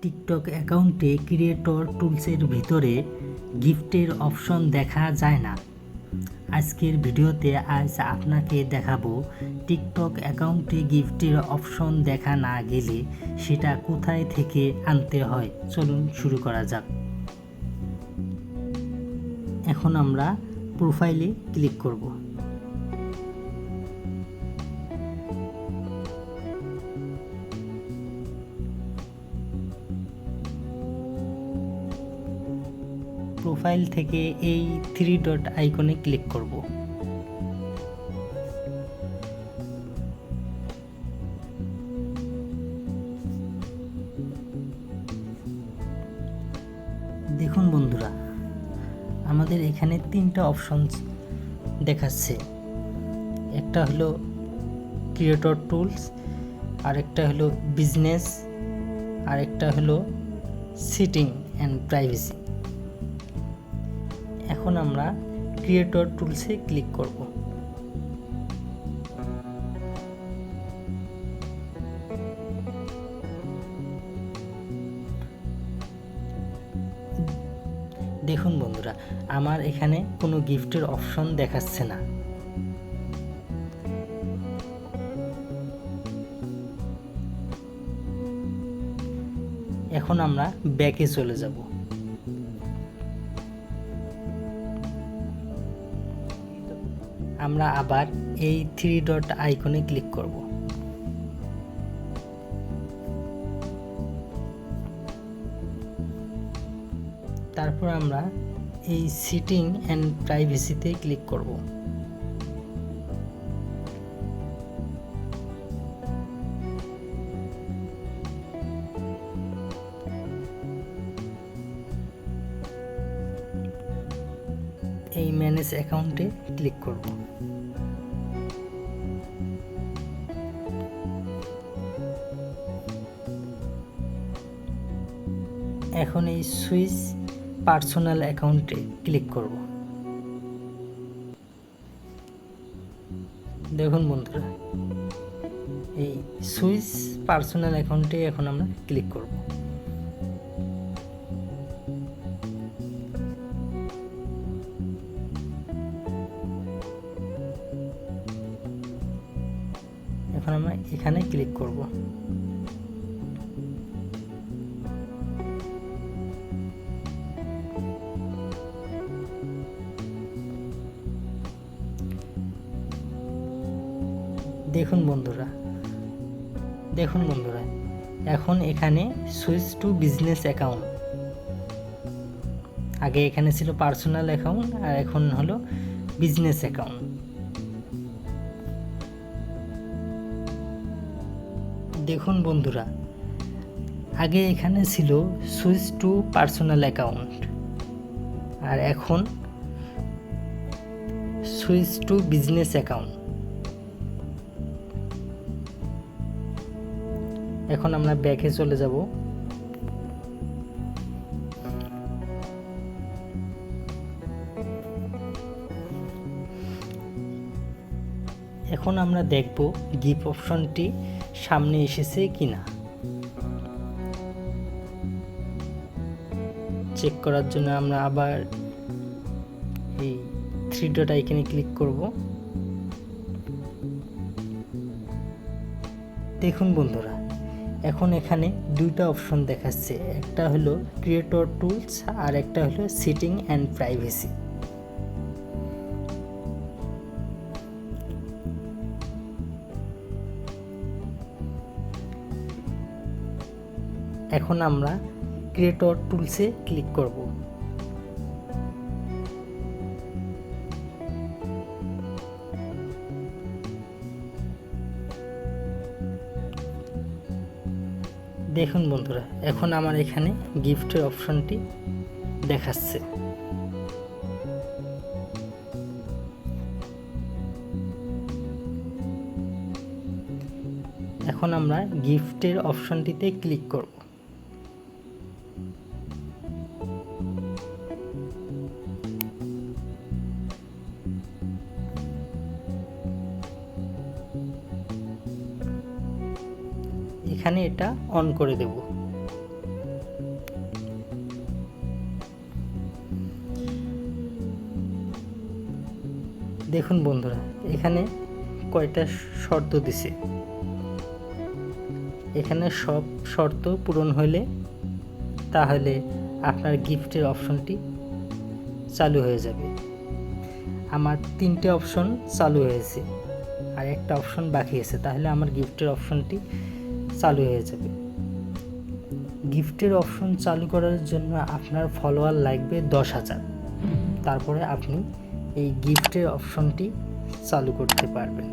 TikTok অ্যাকাউন্টে creator টুলসের ভিতরে গিফটের অপশন দেখা যায় না। আজকের ভিডিওতে আপনাকে দেখাবো টিকটক অ্যাকাউন্টে গিফটের অপশন দেখা না গেলে সেটা কোথায় থেকে আনতে হয়। চলুন শুরু করা যাক। এখন আমরা প্রোফাইলে ক্লিক করব। প্রোফাইল থেকে এই 3 ডট আইকনে ক্লিক করব। দেখুন বন্ধুরা, আমাদের এখানে 3টা অপশন দেখাচ্ছে। একটা হলো ক্রিয়েটর টুলস, আরেকটা হলো বিজনেস, আরেকটা হলো সেটিং অ্যান্ড প্রাইভেসি। এখন আমরা ক্রিয়েটর টুলসে ক্লিক করব। দেখুন বন্ধুরা, আমার এখানে কোনো গিফটের অপশন দেখাচ্ছে না। এখন আমরা ব্যাকে চলে যাব। আমরা আবার এই 3 ডট আইকনে ক্লিক করব। তারপর আমরা এই সেটিং অ্যান্ড প্রাইভেসিতে ক্লিক করব। এই ম্যানেজ অ্যাকাউন্টে ক্লিক করব। এখন এই সুইচ পার্সোনাল অ্যাকাউন্টে ক্লিক করব। দেখুন বন্ধুরা, এই সুইচ পার্সোনাল অ্যাকাউন্টে এখন আমরা ক্লিক করব। এখন আমরা এখানে ক্লিক করব। দেখুন বন্ধুরা, এখন এখানে সুইচ টু বিজনেস অ্যাকাউন্ট। আগে এখানে ছিল পার্সোনাল অ্যাকাউন্ট, আর এখন হলো বিজনেস অ্যাকাউন্ট। দেখুন বন্ধুরা, আগে এখানে ছিল সুইচ টু পার্সোনাল অ্যাকাউন্ট, আর এখন সুইচ টু বিজনেস অ্যাকাউন্ট। এখন আমরা ব্যাকে চলে যাব। এখন আমরা দেখব গিফট অপশনটি সামনে এসেছে কিনা। চেক করার জন্য আমরা আবার এই 3 ডট আইকনে ক্লিক করব। দেখুন বন্ধুরা, এখন এখানে 2টা অপশন দেখাচ্ছে। একটা হলো ক্রিয়েটর টুলস, আর একটা হলো সেটিং অ্যান্ড প্রাইভেসি। এখন আমরা ক্রিয়েটর টুলসে ক্লিক করব। দেখুন বন্ধুরা, এখন আমার এখানে গিফটের অপশনটি দেখাচ্ছে। এখন আমরা গিফটের অপশনটিতে ক্লিক করব। এখানে এটা অন করে দেব। দেখুন বন্ধুরা, এখানে কয়টা শর্ত দিছে। এখানে সব শর্ত পূরণ হলে তাহলে আপনার গিফটের অপশনটি চালু হয়ে যাবে। আমার 3টে অপশন চালু হয়েছে আর একটা অপশন বাকি আছে, তাহলে আমার গিফটের অপশনটি চালু হয়ে যাবে। গিফটের অপশন চালু করার জন্য আপনার ফলোয়ার লাগবে 10,000। তারপরে আপনি এই গিফটের অপশনটি চালু করতে পারবেন।